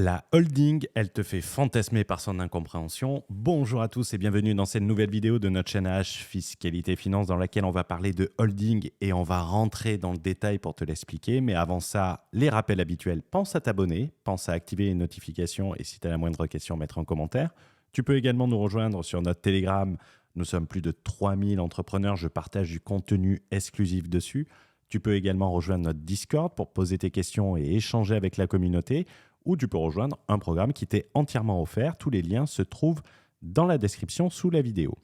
La holding, elle te fait fantasmer par son incompréhension. Bonjour à tous et bienvenue dans cette nouvelle vidéo de notre chaîne H Fiscalité Finance dans laquelle on va parler de holding et on va rentrer dans le détail pour te l'expliquer. Mais avant ça, les rappels habituels, pense à t'abonner, pense à activer les notifications et si tu as la moindre question, mettre un commentaire. Tu peux également nous rejoindre sur notre Telegram. Nous sommes plus de 3000 entrepreneurs. Je partage du contenu exclusif dessus. Tu peux également rejoindre notre Discord pour poser tes questions et échanger avec la communauté. Ou tu peux rejoindre un programme qui t'est entièrement offert. Tous les liens se trouvent dans la description sous la vidéo.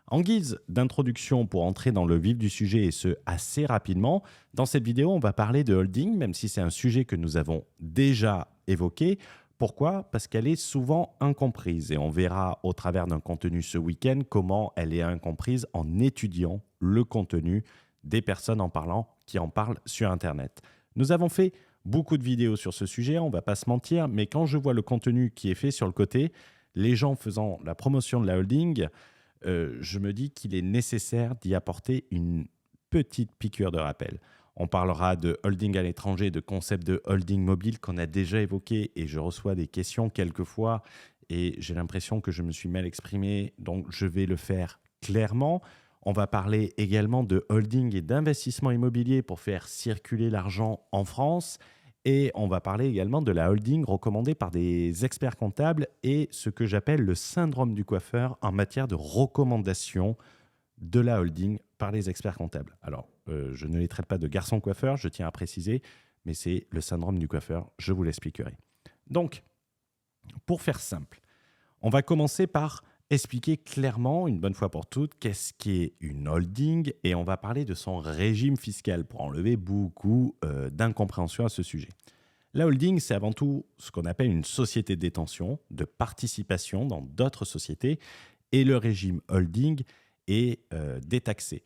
En guise d'introduction pour entrer dans le vif du sujet et ce assez rapidement, dans cette vidéo, on va parler de holding, même si c'est un sujet que nous avons déjà évoqué. Pourquoi ? Parce qu'elle est souvent incomprise et on verra au travers d'un contenu ce week-end comment elle est incomprise en étudiant le contenu des personnes qui en parlent sur Internet. Nous avons fait beaucoup de vidéos sur ce sujet, on ne va pas se mentir, mais quand je vois le contenu qui est fait sur le côté, les gens faisant la promotion de la holding, je me dis qu'il est nécessaire d'y apporter une petite piqûre de rappel. On parlera de holding à l'étranger, de concept de holding mobile qu'on a déjà évoqué et je reçois des questions quelquefois et j'ai l'impression que je me suis mal exprimé, donc je vais le faire clairement. On va parler également de holding et d'investissement immobilier pour faire circuler l'argent en France. Et on va parler également de la holding recommandée par des experts comptables et ce que j'appelle le syndrome du coiffeur en matière de recommandation de la holding par les experts comptables. Alors, je ne les traite pas de garçons coiffeurs, je tiens à préciser, mais c'est le syndrome du coiffeur, je vous l'expliquerai. Donc, pour faire simple, on va commencer par expliquer clairement, une bonne fois pour toutes, qu'est-ce qu'est une holding et on va parler de son régime fiscal pour enlever beaucoup d'incompréhension à ce sujet. La holding, c'est avant tout ce qu'on appelle une société de détention, de participation dans d'autres sociétés et le régime holding est détaxé.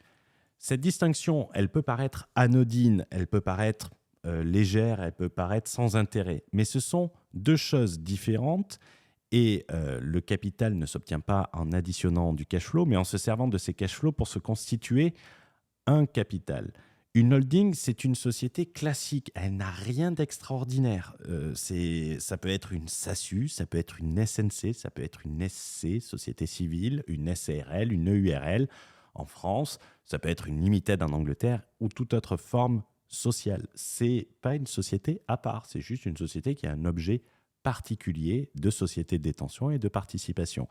Cette distinction, elle peut paraître anodine, elle peut paraître légère, elle peut paraître sans intérêt, mais ce sont deux choses différentes. Et le capital ne s'obtient pas en additionnant du cash flow, mais en se servant de ces cash flows pour se constituer un capital. Une holding, c'est une société classique. Elle n'a rien d'extraordinaire. Ça peut être une SASU, ça peut être une SNC, ça peut être une SC, Société Civile, une SARL, une EURL en France. Ça peut être une Limited en Angleterre ou toute autre forme sociale. C'est pas une société à part. C'est juste une société qui a un objet particulier de société de détention et de participation.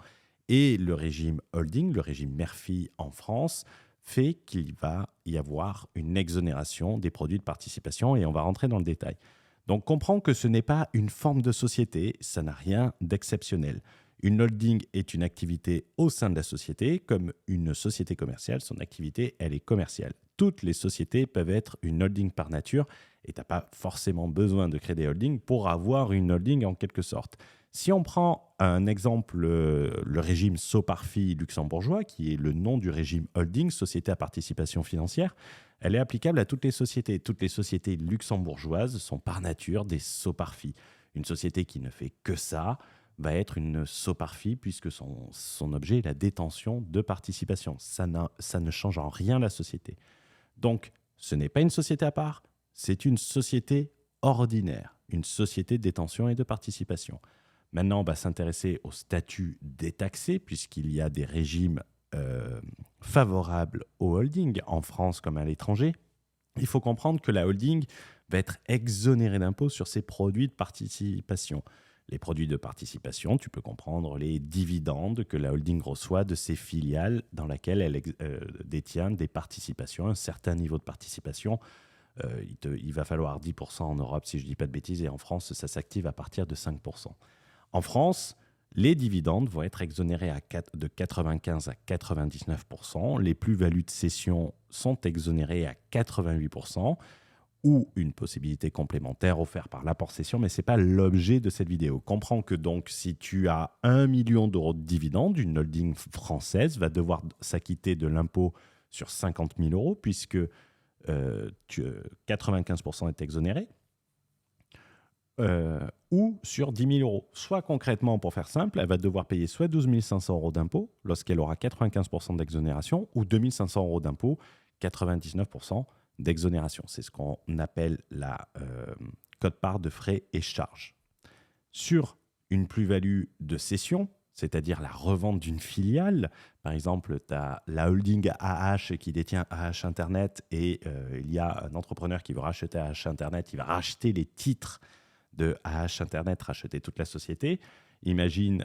Et le régime holding, le régime Murphy en France, fait qu'il va y avoir une exonération des produits de participation et on va rentrer dans le détail. Donc comprends que ce n'est pas une forme de société, ça n'a rien d'exceptionnel. Une holding est une activité au sein de la société, comme une société commerciale, son activité, elle est commerciale. Toutes les sociétés peuvent être une holding par nature et tu n'as pas forcément besoin de créer des holdings pour avoir une holding en quelque sorte. Si on prend un exemple, le régime SOPARFI luxembourgeois, qui est le nom du régime holding, société à participation financière, elle est applicable à toutes les sociétés. Toutes les sociétés luxembourgeoises sont par nature des SOPARFI. Une société qui ne fait que ça va être une SOPARFI puisque son objet est la détention de participation. Ça ne change en rien la société. Donc, ce n'est pas une société à part, c'est une société ordinaire, une société de détention et de participation. Maintenant, on va s'intéresser au statut détaxé puisqu'il y a des régimes favorables aux holdings en France comme à l'étranger. Il faut comprendre que la holding va être exonérée d'impôts sur ses produits de participation. Les produits de participation, tu peux comprendre les dividendes que la holding reçoit de ses filiales dans laquelle elle détient des participations, un certain niveau de participation. Il va falloir 10% en Europe, si je ne dis pas de bêtises, et en France, ça s'active à partir de 5%. En France, les dividendes vont être exonérés de 95 à 99%. Les plus-values de cession sont exonérées à 88%. Ou une possibilité complémentaire offerte par l'apport-cession, mais ce n'est pas l'objet de cette vidéo. Comprends que donc si tu as 1 million d'euros de dividendes, une holding française va devoir s'acquitter de l'impôt sur 50 000 euros puisque 95% est exonéré, ou sur 10 000 euros. Soit concrètement, pour faire simple, elle va devoir payer soit 12 500 euros d'impôt lorsqu'elle aura 95% d'exonération, ou 2 500 euros d'impôt, 99% d'exonération. C'est ce qu'on appelle la quote-part de frais et charges. Sur une plus-value de cession, c'est-à-dire la revente d'une filiale. Par exemple, tu as la holding AH qui détient AH Internet et il y a un entrepreneur qui veut racheter AH Internet, il va racheter les titres de AH Internet, racheter toute la société. Imagine,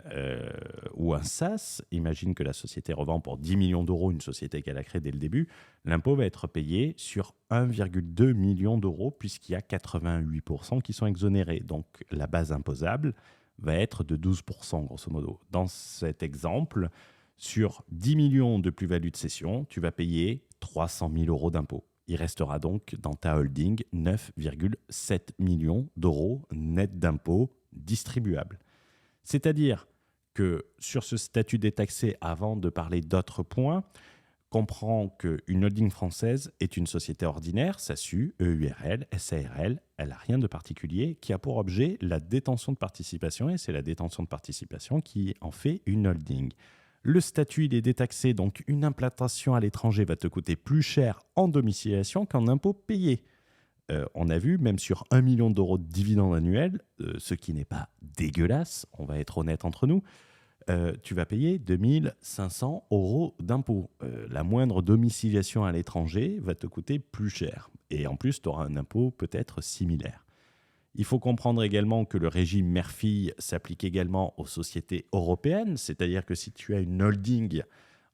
ou un SaaS, imagine que la société revend pour 10 millions d'euros une société qu'elle a créée dès le début. L'impôt va être payé sur 1,2 million d'euros puisqu'il y a 88% qui sont exonérés. Donc la base imposable va être de 12%, grosso modo. Dans cet exemple, sur 10 millions de plus-value de cession, tu vas payer 300 000 euros d'impôt. Il restera donc dans ta holding 9,7 millions d'euros net d'impôts distribuables. C'est-à-dire que sur ce statut détaxé, avant de parler d'autres points, comprend qu'une holding française est une société ordinaire, SASU, EURL, SARL, elle n'a rien de particulier, qui a pour objet la détention de participation, et c'est la détention de participation qui en fait une holding. Le statut, il est détaxé, donc une implantation à l'étranger va te coûter plus cher en domiciliation qu'en impôt payé. On a vu, même sur 1 million d'euros de dividendes annuels, ce qui n'est pas dégueulasse, on va être honnête entre nous, tu vas payer 2 500 euros d'impôt. La moindre domiciliation à l'étranger va te coûter plus cher. Et en plus, tu auras un impôt peut-être similaire. Il faut comprendre également que le régime mère-fille s'applique également aux sociétés européennes, c'est-à-dire que si tu as une holding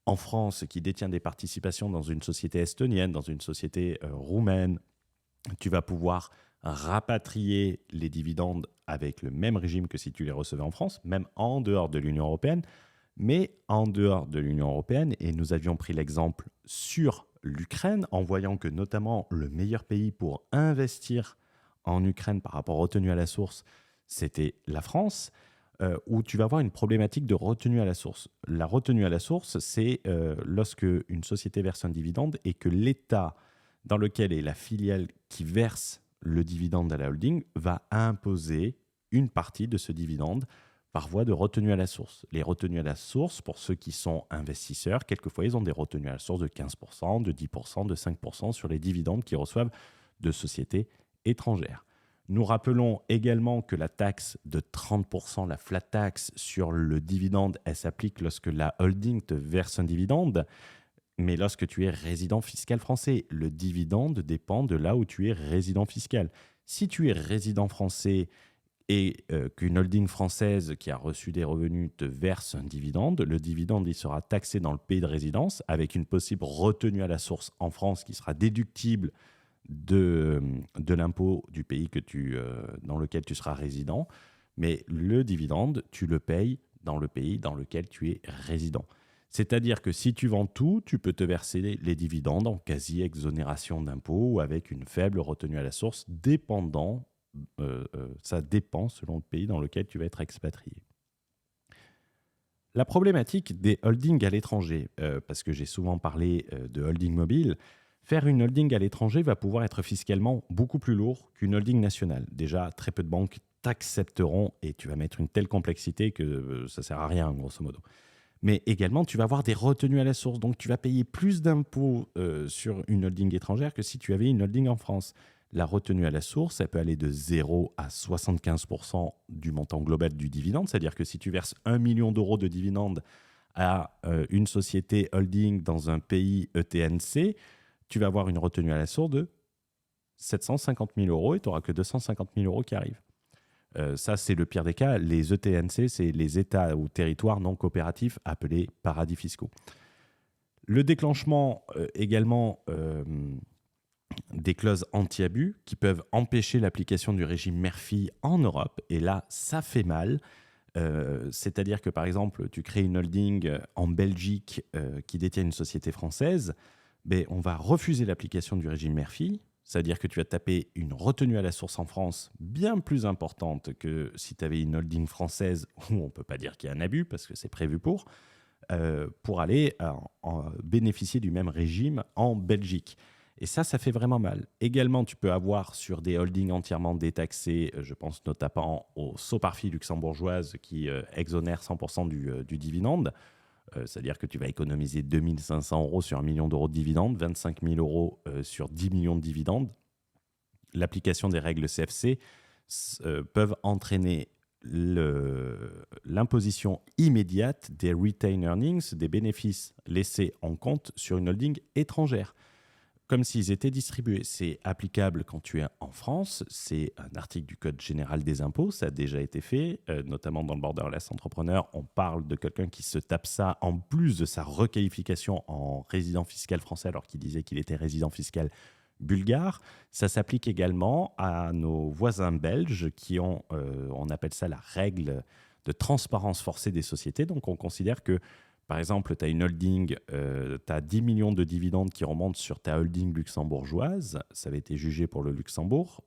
en France qui détient des participations dans une société estonienne, dans une société roumaine, tu vas pouvoir rapatrier les dividendes avec le même régime que si tu les recevais en France, même en dehors de l'Union européenne. Mais en dehors de l'Union européenne, et nous avions pris l'exemple sur l'Ukraine, en voyant que notamment le meilleur pays pour investir en Ukraine par rapport aux retenues à la source, c'était la France, où tu vas avoir une problématique de retenue à la source. La retenue à la source, c'est lorsque une société verse un dividende et que l'État dans lequel est la filiale qui verse le dividende à la holding va imposer une partie de ce dividende par voie de retenue à la source. Les retenues à la source, pour ceux qui sont investisseurs, quelquefois, ils ont des retenues à la source de 15%, de 10%, de 5% sur les dividendes qu'ils reçoivent de sociétés étrangères. Nous rappelons également que la taxe de 30%, la flat tax sur le dividende, elle s'applique lorsque la holding te verse un dividende. Mais lorsque tu es résident fiscal français, le dividende dépend de là où tu es résident fiscal. Si tu es résident français et qu'une holding française qui a reçu des revenus te verse un dividende, le dividende il sera taxé dans le pays de résidence avec une possible retenue à la source en France qui sera déductible de l'impôt du pays dans lequel tu seras résident. Mais le dividende, tu le payes dans le pays dans lequel tu es résident. C'est-à-dire que si tu vends tout, tu peux te verser les dividendes en quasi-exonération d'impôts ou avec une faible retenue à la source, ça dépend selon le pays dans lequel tu vas être expatrié. La problématique des holdings à l'étranger, parce que j'ai souvent parlé de holding mobile, faire une holding à l'étranger va pouvoir être fiscalement beaucoup plus lourd qu'une holding nationale. Déjà, très peu de banques t'accepteront et tu vas mettre une telle complexité que ça ne sert à rien, grosso modo. Mais également, tu vas avoir des retenues à la source. Donc, tu vas payer plus d'impôts sur une holding étrangère que si tu avais une holding en France. La retenue à la source, elle peut aller de 0 à 75% du montant global du dividende. C'est-à-dire que si tu verses 1 million d'euros de dividendes à une société holding dans un pays ETNC, tu vas avoir une retenue à la source de 750 000 euros et tu n'auras que 250 000 euros qui arrivent. Ça, c'est le pire des cas. Les ETNC, c'est les États ou territoires non coopératifs appelés paradis fiscaux. Le déclenchement également des clauses anti-abus qui peuvent empêcher l'application du régime mère-fille en Europe. Et là, ça fait mal. C'est-à-dire que, par exemple, tu crées une holding en Belgique qui détient une société française, ben, on va refuser l'application du régime mère-fille. C'est-à-dire que tu vas taper une retenue à la source en France bien plus importante que si tu avais une holding française où on ne peut pas dire qu'il y a un abus parce que c'est prévu pour aller bénéficier du même régime en Belgique. Et ça fait vraiment mal. Également, tu peux avoir sur des holdings entièrement détaxés, je pense notamment aux Soparfi luxembourgeoises qui exonèrent 100% du dividende. C'est-à-dire que tu vas économiser 2 500 euros sur 1 million d'euros de dividendes, 25 000 euros sur 10 millions de dividendes. L'application des règles CFC peuvent entraîner l'imposition immédiate des retained earnings, des bénéfices laissés en compte sur une holding étrangère, comme s'ils étaient distribués. C'est applicable quand tu es en France, c'est un article du Code général des impôts, ça a déjà été fait, notamment dans le Borderless Entrepreneur, on parle de quelqu'un qui se tape ça en plus de sa requalification en résident fiscal français alors qu'il disait qu'il était résident fiscal bulgare. Ça s'applique également à nos voisins belges qui ont, on appelle ça la règle de transparence forcée des sociétés. Donc on considère que par exemple, tu as une holding, tu as 10 millions de dividendes qui remontent sur ta holding luxembourgeoise. Ça avait été jugé pour le Luxembourg.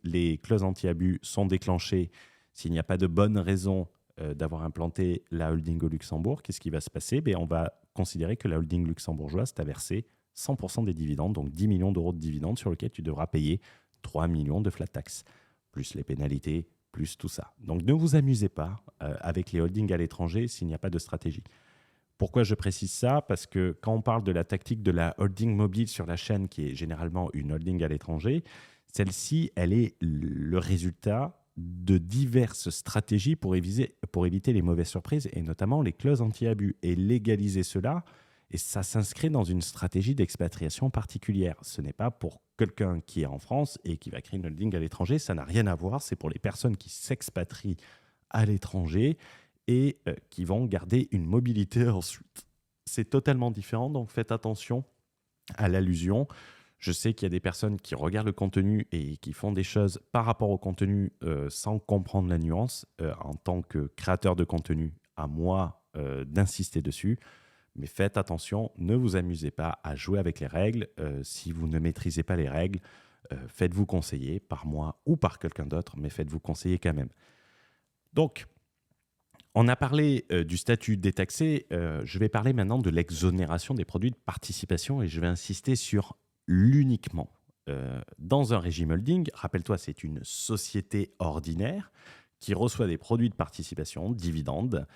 Les clauses anti-abus sont déclenchées s'il n'y a pas de bonne raison d'avoir implanté la holding au Luxembourg. Qu'est-ce qui va se passer? On va considérer que la holding luxembourgeoise t'a versé 100% des dividendes, donc 10 millions d'euros de dividendes sur lesquels tu devras payer 3 millions de flat tax, plus les pénalités, plus tout ça. Donc ne vous amusez pas avec les holdings à l'étranger s'il n'y a pas de stratégie. Pourquoi je précise ça? Parce que quand on parle de la tactique de la holding mobile sur la chaîne, qui est généralement une holding à l'étranger, celle-ci, elle est le résultat de diverses stratégies pour éviter les mauvaises surprises et notamment les clauses anti-abus. Et légaliser cela, et ça s'inscrit dans une stratégie d'expatriation particulière. Ce n'est pas pour quelqu'un qui est en France et qui va créer une holding à l'étranger, ça n'a rien à voir. C'est pour les personnes qui s'expatrient à l'étranger et qui vont garder une mobilité ensuite. C'est totalement différent, donc faites attention à l'allusion. Je sais qu'il y a des personnes qui regardent le contenu et qui font des choses par rapport au contenu sans comprendre la nuance. En tant que créateur de contenu, à moi d'insister dessus. Mais faites attention, ne vous amusez pas à jouer avec les règles. Si vous ne maîtrisez pas les règles, faites-vous conseiller par moi ou par quelqu'un d'autre, mais faites-vous conseiller quand même. Donc, on a parlé du statut détaxé. Je vais parler maintenant de l'exonération des produits de participation et je vais insister sur l'uniquement. Dans un régime holding, rappelle-toi, c'est une société ordinaire qui reçoit des produits de participation, dividendes,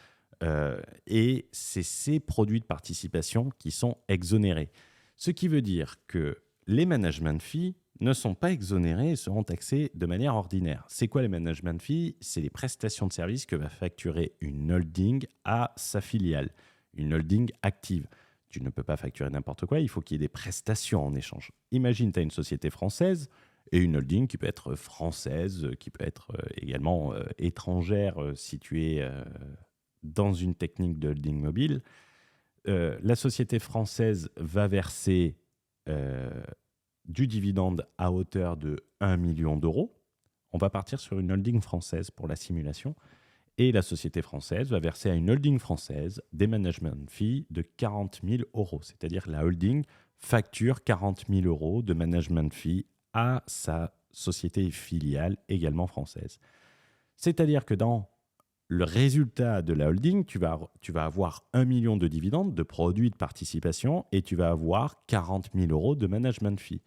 et c'est ces produits de participation qui sont exonérés. Ce qui veut dire que les management fees ne sont pas exonérés et seront taxés de manière ordinaire. C'est quoi les management fees? C'est les prestations de services que va facturer une holding à sa filiale, une holding active. Tu ne peux pas facturer n'importe quoi, il faut qu'il y ait des prestations en échange. Imagine, tu as une société française et une holding qui peut être française, qui peut être également étrangère si tu es dans une technique de holding mobile. La société française va verser du dividende à hauteur de 1 million d'euros. On va partir sur une holding française pour la simulation. Et la société française va verser à une holding française des management fees de 40 000 euros. C'est-à-dire que la holding facture 40 000 euros de management fees à sa société filiale également française. C'est-à-dire que dans le résultat de la holding, tu vas avoir 1 million de dividendes, de produits de participation, et tu vas avoir 40 000 euros de management fee.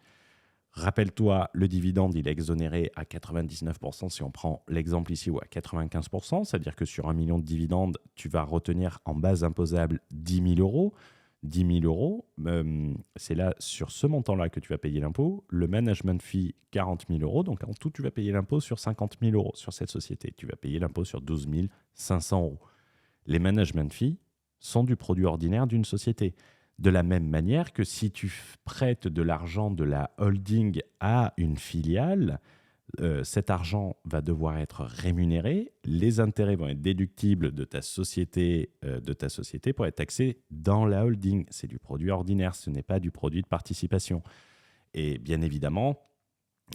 Rappelle-toi, le dividende, il est exonéré à 99% si on prend l'exemple ici, ou à 95%, c'est-à-dire que sur 1 million de dividendes, tu vas retenir en base imposable 10 000 euros. 10 000 euros, c'est là, sur ce montant-là que tu vas payer l'impôt. Le management fee, 40 000 euros. Donc, en tout, tu vas payer l'impôt sur 50 000 euros sur cette société. Tu vas payer l'impôt sur 12 500 euros. Les management fees sont du produit ordinaire d'une société. De la même manière que si tu prêtes de l'argent de la holding à une filiale, cet argent va devoir être rémunéré, les intérêts vont être déductibles de ta société pour être taxés dans la holding. C'est du produit ordinaire, ce n'est pas du produit de participation. Et bien évidemment,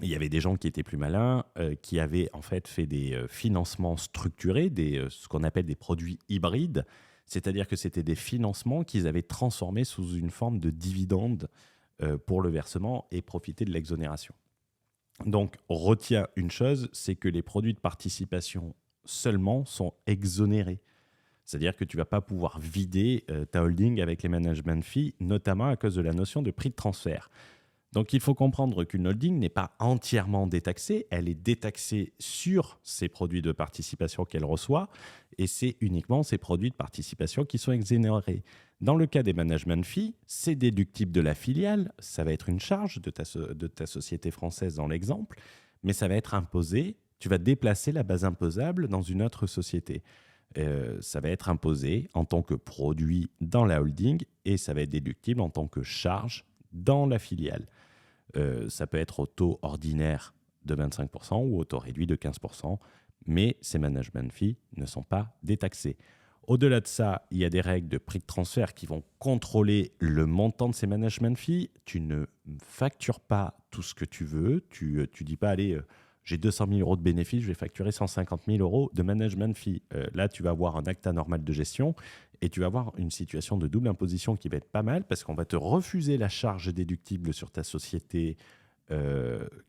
il y avait des gens qui étaient plus malins, qui avaient en fait des financements structurés, ce qu'on appelle des produits hybrides, c'est-à-dire que c'était des financements qu'ils avaient transformés sous une forme de dividende pour le versement et profiter de l'exonération. Donc, retiens une chose, c'est que les produits de participation seulement sont exonérés. C'est-à-dire que tu ne vas pas pouvoir vider ta holding avec les management fees, notamment à cause de la notion de prix de transfert. Donc, il faut comprendre qu'une holding n'est pas entièrement détaxée, elle est détaxée sur ces produits de participation qu'elle reçoit, et c'est uniquement ces produits de participation qui sont exonérés. Dans le cas des management fees, c'est déductible de la filiale, ça va être une charge de ta société française dans l'exemple, mais ça va être imposé, tu vas déplacer la base imposable dans une autre société. Ça va être imposé en tant que produit dans la holding et ça va être déductible en tant que charge dans la filiale. Ça peut être au taux ordinaire de 25% ou au taux réduit de 15%, mais ces management fees ne sont pas détaxés. Au-delà de ça, il y a des règles de prix de transfert qui vont contrôler le montant de ces management fees. Tu ne factures pas tout ce que tu veux. Tu ne dis pas, allez, j'ai 200 000 euros de bénéfices, je vais facturer 150 000 euros de management fee. Là, tu vas avoir un acte anormal de gestion et tu vas avoir une situation de double imposition qui va être pas mal parce qu'on va te refuser la charge déductible sur ta société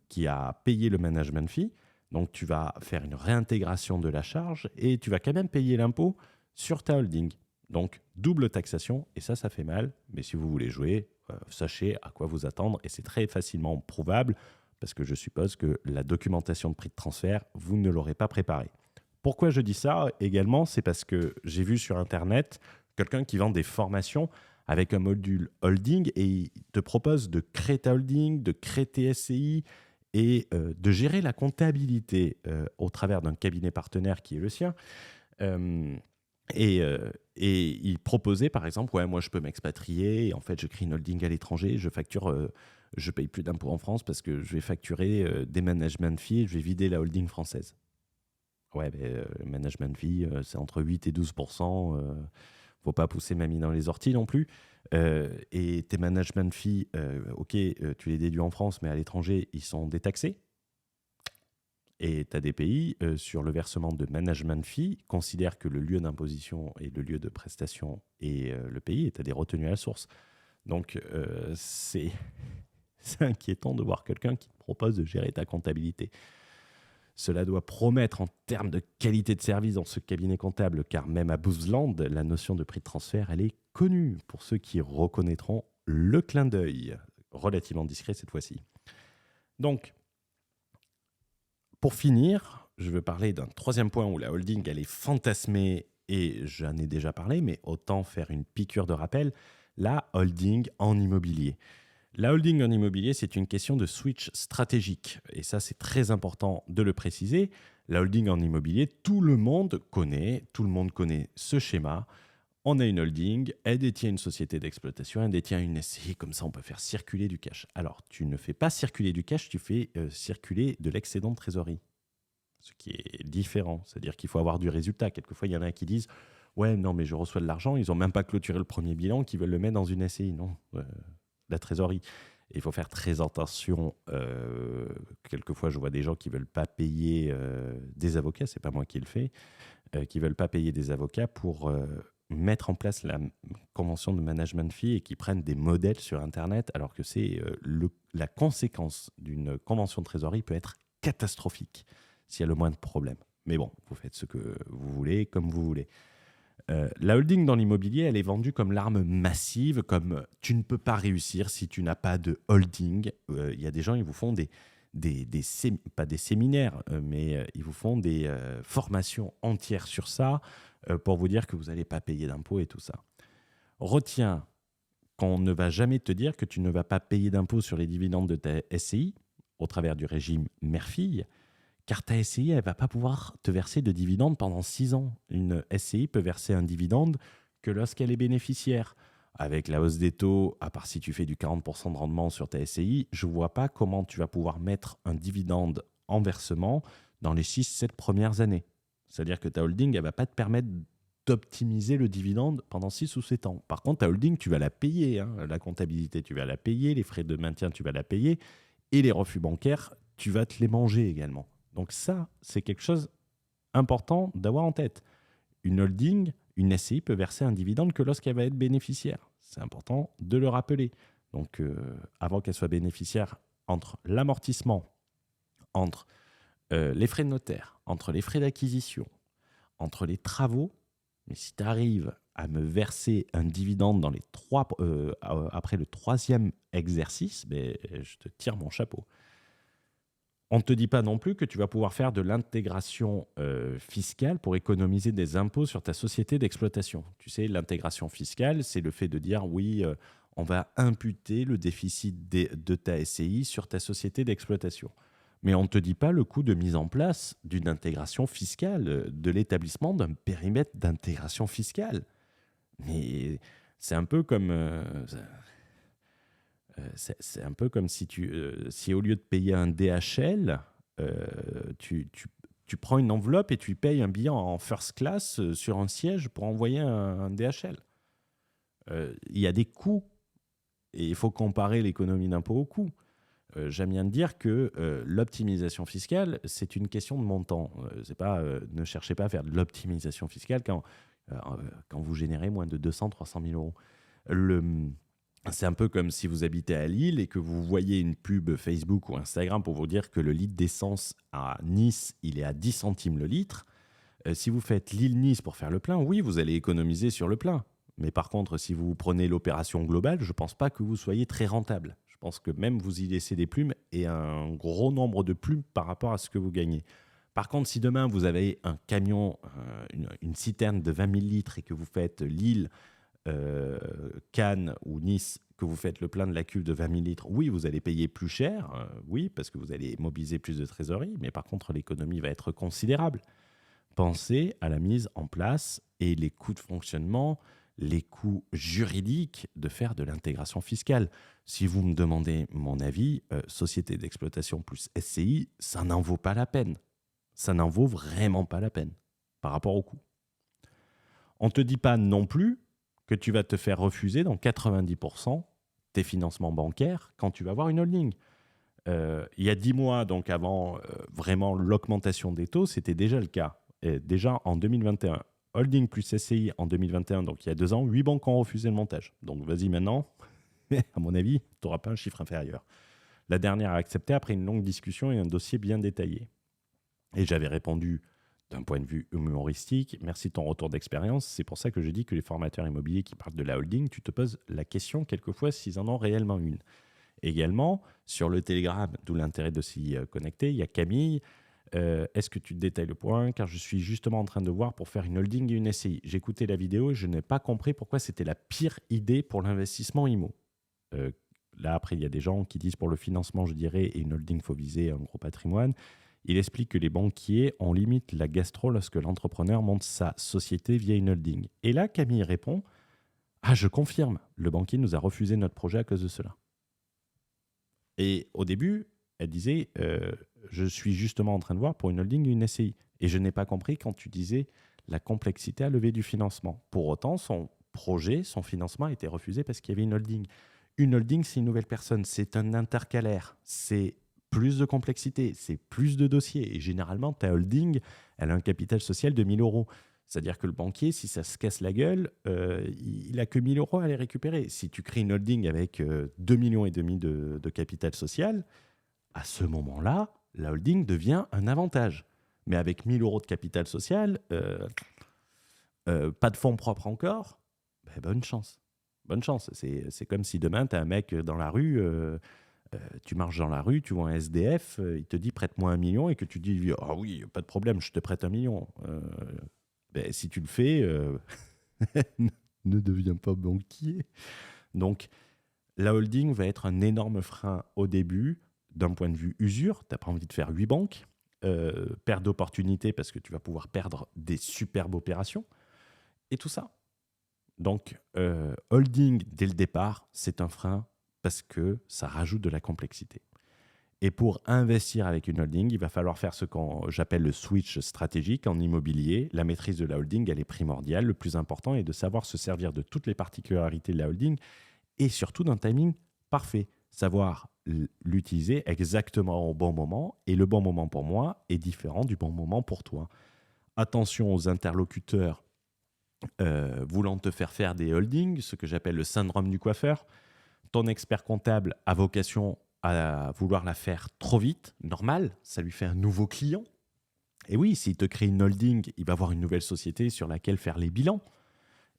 qui a payé le management fee. Donc, tu vas faire une réintégration de la charge et tu vas quand même payer l'impôt sur ta holding. Donc, double taxation, et ça fait mal. Mais si vous voulez jouer, sachez à quoi vous attendre. Et c'est très facilement prouvable, parce que je suppose que la documentation de prix de transfert, vous ne l'aurez pas préparée. Pourquoi je dis ça également? C'est parce que j'ai vu sur Internet quelqu'un qui vend des formations avec un module holding, et il te propose de créer ta holding, de créer tes SCI, et de gérer la comptabilité au travers d'un cabinet partenaire qui est le sien. Et il proposait, par exemple, ouais, moi, je peux m'expatrier. Et en fait, je crée une holding à l'étranger. Je facture, je paye plus d'impôts en France parce que je vais facturer des management fees et je vais vider la holding française. Ouais, mais management fee, c'est entre 8 et 12%. Faut pas pousser mamie dans les orties non plus. Et tes management fees, ok, tu les déduis en France, mais à l'étranger, ils sont détaxés. Et tu as des pays, sur le versement de management fee, considèrent que le lieu d'imposition et le lieu de prestation est le pays, et tu as des retenues à la source. Donc, c'est inquiétant de voir quelqu'un qui te propose de gérer ta comptabilité. Cela doit promettre en termes de qualité de service dans ce cabinet comptable, car même à Boozland, la notion de prix de transfert, elle est connue pour ceux qui reconnaîtront le clin d'œil, relativement discret cette fois-ci. Donc, pour finir, je veux parler d'un troisième point où la holding, elle est fantasmée, et j'en ai déjà parlé, mais autant faire une piqûre de rappel, la holding en immobilier. La holding en immobilier, c'est une question de switch stratégique. Et ça, c'est très important de le préciser. La holding en immobilier, tout le monde connaît ce schéma. On a une holding, elle détient une société d'exploitation, elle détient une SCI, comme ça on peut faire circuler du cash. Alors, tu ne fais pas circuler du cash, tu fais circuler de l'excédent de trésorerie. Ce qui est différent, c'est-à-dire qu'il faut avoir du résultat. Quelquefois, il y en a qui disent « Ouais, non, mais je reçois de l'argent, ils n'ont même pas clôturé le premier bilan, qu'ils veulent le mettre dans une SCI. » Non, la trésorerie. Et il faut faire très attention. Quelquefois, je vois des gens qui ne veulent pas payer des avocats, ce n'est pas moi qui le fais, qui ne veulent pas payer des avocats pour mettre en place la convention de management fee et qui prennent des modèles sur Internet, alors que c'est la conséquence d'une convention de trésorerie peut être catastrophique s'il y a le moindre problème. Mais bon, vous faites ce que vous voulez, comme vous voulez. La holding dans l'immobilier, elle est vendue comme l'arme massive, comme tu ne peux pas réussir si tu n'as pas de holding. Il y a des gens, ils vous font pas des séminaires, mais ils vous font des formations entières sur ça pour vous dire que vous n'allez pas payer d'impôts et tout ça. Retiens qu'on ne va jamais te dire que tu ne vas pas payer d'impôts sur les dividendes de ta SCI au travers du régime mère-fille, car ta SCI, elle ne va pas pouvoir te verser de dividendes pendant 6 ans. Une SCI peut verser un dividende que lorsqu'elle est bénéficiaire. Avec la hausse des taux, à part si tu fais du 40% de rendement sur ta SCI, je ne vois pas comment tu vas pouvoir mettre un dividende en versement dans les 6-7 premières années. C'est-à-dire que ta holding, elle ne va pas te permettre d'optimiser le dividende pendant 6 ou 7 ans. Par contre, ta holding, tu vas la payer. La comptabilité, tu vas la payer. Les frais de maintien, tu vas la payer. Et les refus bancaires, tu vas te les manger également. Donc ça, c'est quelque chose d'important d'avoir en tête. Une holding, une SCI peut verser un dividende que lorsqu'elle va être bénéficiaire. C'est important de le rappeler. Donc avant qu'elle soit bénéficiaire, entre l'amortissement, entre les frais de notaire, entre les frais d'acquisition, entre les travaux, mais si tu arrives à me verser un dividende dans après le 3e exercice, je te tire mon chapeau. On ne te dit pas non plus que tu vas pouvoir faire de l'intégration fiscale pour économiser des impôts sur ta société d'exploitation. Tu sais, l'intégration fiscale, c'est le fait de dire oui, on va imputer le déficit de ta SCI sur ta société d'exploitation. Mais on ne te dit pas le coût de mise en place d'une intégration fiscale, de l'établissement d'un périmètre d'intégration fiscale. Mais c'est un peu comme, c'est un peu comme si au lieu de payer un DHL, euh, tu prends une enveloppe et tu payes un billet en first class sur un siège pour envoyer un DHL. Il y a des coûts et il faut comparer l'économie d'impôt aux coûts. J'aime bien dire que l'optimisation fiscale, c'est une question de montant. C'est pas, ne cherchez pas à faire de l'optimisation fiscale euh, quand vous générez moins de 200-300 000 euros. C'est un peu comme si vous habitez à Lille et que vous voyez une pub Facebook ou Instagram pour vous dire que le litre d'essence à Nice, il est à 10 centimes le litre. Si vous faites Lille-Nice pour faire le plein, oui, vous allez économiser sur le plein. Mais par contre, si vous prenez l'opération globale, je ne pense pas que vous soyez très rentable. Je pense que même vous y laissez des plumes et un gros nombre de plumes par rapport à ce que vous gagnez. Par contre, si demain vous avez un camion, une citerne de 20 000 litres et que vous faites Lille, Cannes ou Nice, que vous faites le plein de la cuve de 20 000 litres, oui, vous allez payer plus cher, oui, parce que vous allez mobiliser plus de trésorerie, mais par contre, l'économie va être considérable. Pensez à la mise en place et les coûts de fonctionnement, les coûts juridiques de faire de l'intégration fiscale. Si vous me demandez mon avis, société d'exploitation plus SCI, ça n'en vaut pas la peine. Ça n'en vaut vraiment pas la peine par rapport au coût. On ne te dit pas non plus que tu vas te faire refuser dans 90% tes financements bancaires quand tu vas avoir une holding. Il y a 10 mois, donc avant vraiment l'augmentation des taux, c'était déjà le cas. Et déjà en 2021, holding plus SCI en 2021, donc il y a 2 ans, 8 banques ont refusé le montage. Donc vas-y maintenant, à mon avis, tu n'auras pas un chiffre inférieur. La dernière a accepté après une longue discussion et un dossier bien détaillé. Et j'avais répondu d'un point de vue humoristique, merci de ton retour d'expérience. C'est pour ça que je dis que les formateurs immobiliers qui parlent de la holding, tu te poses la question quelquefois s'ils en ont réellement une. Également, sur le Telegram, d'où l'intérêt de s'y connecter, il y a Camille. Est-ce que tu te détailles le point? Car je suis justement en train de voir pour faire une holding et une SCI. J'ai écouté la vidéo et je n'ai pas compris pourquoi c'était la pire idée pour l'investissement IMO. Là, après, il y a des gens qui disent pour le financement, je dirais, et une holding, il faut viser un gros patrimoine. Il explique que les banquiers, on limite la gastro lorsque l'entrepreneur monte sa société via une holding. Et là, Camille répond « Ah, je confirme, le banquier nous a refusé notre projet à cause de cela. » Et au début, elle disait je suis justement en train de voir pour une holding et une SCI. Et je n'ai pas compris quand tu disais la complexité à lever du financement. Pour autant, son projet, son financement a été refusé parce qu'il y avait une holding. Une holding, c'est une nouvelle personne, c'est un intercalaire, c'est plus de complexité, c'est plus de dossiers. Et généralement, ta holding, elle a un capital social de 1 000 euros. C'est-à-dire que le banquier, si ça se casse la gueule, il n'a que 1 000 euros à les récupérer. Si tu crées une holding avec 2,5 millions de capital social, à ce moment-là, la holding devient un avantage. Mais avec 1 000 euros de capital social, pas de fonds propres encore, ben bonne chance. Bonne chance. C'est comme si demain, tu as un mec dans la rue, tu marches dans la rue, tu vois un SDF, il te dit prête-moi 1 million et que tu dis ah oui, pas de problème, je te prête 1 million. Ben, si tu le fais, ne deviens pas banquier. Donc, la holding va être un énorme frein au début d'un point de vue usure. Tu n'as pas envie de faire 8 banques. Perte d'opportunités parce que tu vas pouvoir perdre des superbes opérations. Et tout ça. Donc, holding, dès le départ, c'est un frein parce que ça rajoute de la complexité. Et pour investir avec une holding, il va falloir faire ce que j'appelle le switch stratégique en immobilier. La maîtrise de la holding, elle est primordiale. Le plus important est de savoir se servir de toutes les particularités de la holding et surtout d'un timing parfait. Savoir l'utiliser exactement au bon moment. Et le bon moment pour moi est différent du bon moment pour toi. Attention aux interlocuteurs voulant te faire des holdings, ce que j'appelle le syndrome du coiffeur. Ton expert comptable a vocation à vouloir la faire trop vite, normal, ça lui fait un nouveau client. Et oui, s'il te crée une holding, il va avoir une nouvelle société sur laquelle faire les bilans.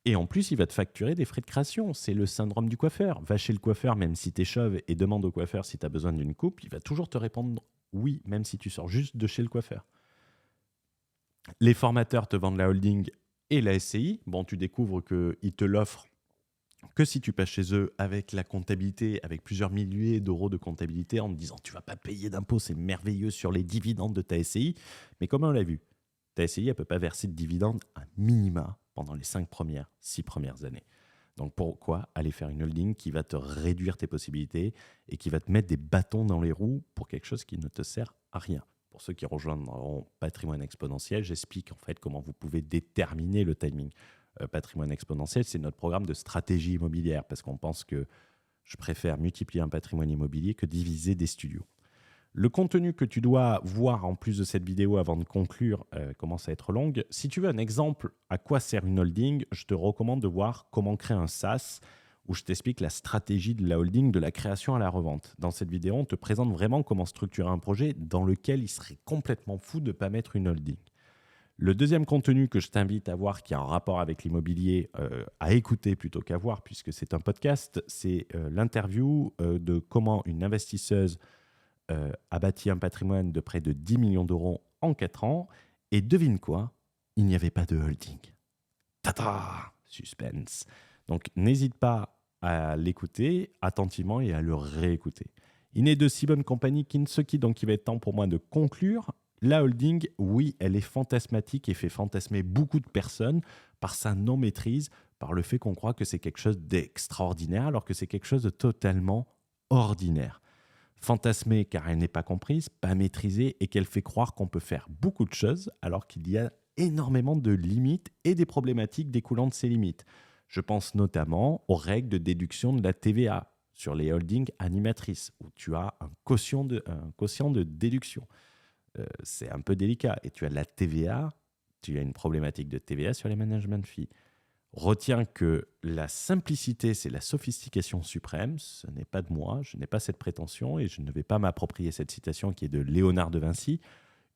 Et en plus, il va te facturer des frais de création. C'est le syndrome du coiffeur. Va chez le coiffeur, même si tu es chauve, et demande au coiffeur si tu as besoin d'une coupe. Il va toujours te répondre oui, même si tu sors juste de chez le coiffeur. Les formateurs te vendent la holding et la SCI. Bon, tu découvres qu'ils te l'offrent que si tu passes chez eux avec la comptabilité, avec plusieurs milliers d'euros de comptabilité en te disant tu vas pas payer d'impôts, c'est merveilleux sur les dividendes de ta SCI. Mais comme on l'a vu, ta SCI, elle ne peut pas verser de dividendes à minima pendant les 6 premières années. Donc pourquoi aller faire une holding qui va te réduire tes possibilités et qui va te mettre des bâtons dans les roues pour quelque chose qui ne te sert à rien? Pour ceux qui rejoindront Patrimoine Exponentiel, j'explique en fait comment vous pouvez déterminer le timing. Patrimoine Exponentiel, c'est notre programme de stratégie immobilière parce qu'on pense que je préfère multiplier un patrimoine immobilier que diviser des studios. Le contenu que tu dois voir en plus de cette vidéo avant de conclure commence à être longue. Si tu veux un exemple à quoi sert une holding, je te recommande de voir comment créer un SaaS où je t'explique la stratégie de la holding de la création à la revente. Dans cette vidéo, on te présente vraiment comment structurer un projet dans lequel il serait complètement fou de ne pas mettre une holding. Le deuxième contenu que je t'invite à voir qui a un rapport avec l'immobilier, à écouter plutôt qu'à voir puisque c'est un podcast, c'est l'interview de comment une investisseuse a bâti un patrimoine de près de 10 millions d'euros en 4 ans. Et devine quoi? Il n'y avait pas de holding. Tata! Suspense. Donc n'hésite pas à l'écouter attentivement et à le réécouter. Il n'est de si bonne compagnie qu'il ne se quitte, donc il va être temps pour moi de conclure. La holding, oui, elle est fantasmatique et fait fantasmer beaucoup de personnes par sa non-maîtrise, par le fait qu'on croit que c'est quelque chose d'extraordinaire alors que c'est quelque chose de totalement ordinaire. Fantasmée car elle n'est pas comprise, pas maîtrisée et qu'elle fait croire qu'on peut faire beaucoup de choses alors qu'il y a énormément de limites et des problématiques découlant de ces limites. Je pense notamment aux règles de déduction de la TVA sur les holdings animatrices où tu as un quotient de déduction. C'est un peu délicat. Et tu as de la TVA, tu as une problématique de TVA sur les management fees. Retiens que la simplicité, c'est la sophistication suprême. Ce n'est pas de moi, je n'ai pas cette prétention et je ne vais pas m'approprier cette citation qui est de Léonard de Vinci.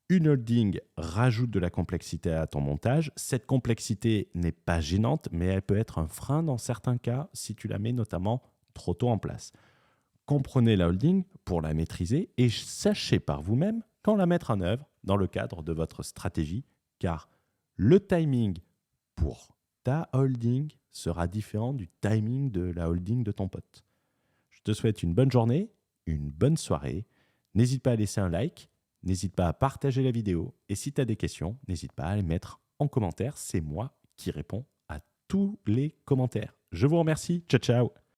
Une holding rajoute de la complexité à ton montage. Cette complexité n'est pas gênante, mais elle peut être un frein dans certains cas si tu la mets notamment trop tôt en place. Comprenez la holding pour la maîtriser et sachez par vous-même quand la mettre en œuvre dans le cadre de votre stratégie, car le timing pour ta holding sera différent du timing de la holding de ton pote. Je te souhaite une bonne journée, une bonne soirée. N'hésite pas à laisser un like, n'hésite pas à partager la vidéo et si tu as des questions, n'hésite pas à les mettre en commentaire. C'est moi qui réponds à tous les commentaires. Je vous remercie. Ciao, ciao.